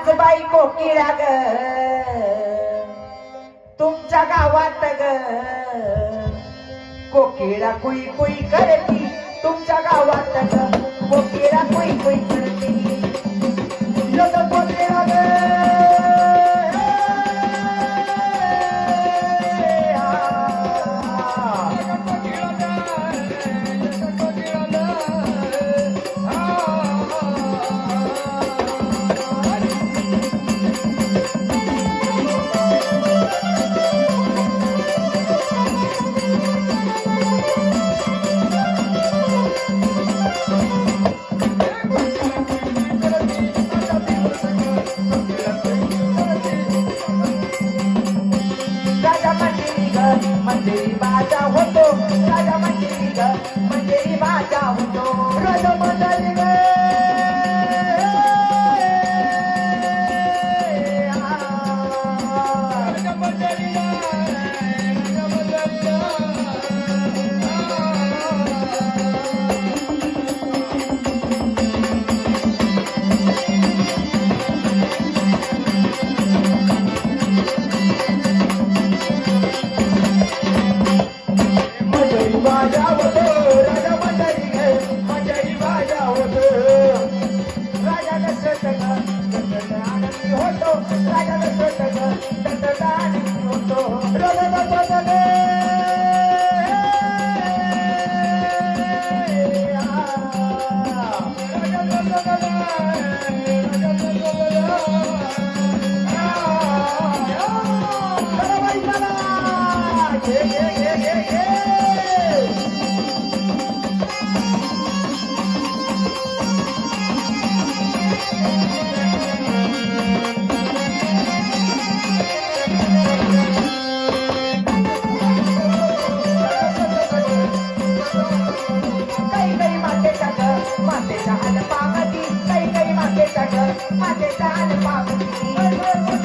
आज बाई कोकिळा ग तुमच्या गावात ग कोकिळा कुई कुई करती तुमच्या गावात ग कोकिळा कुई कुई करती कोकिळा ग मंदिरी बाजा होतो राजा मंदिरी ग मंदिरी बाजा होतो रोज मंदिरी ग मातेच्या पावती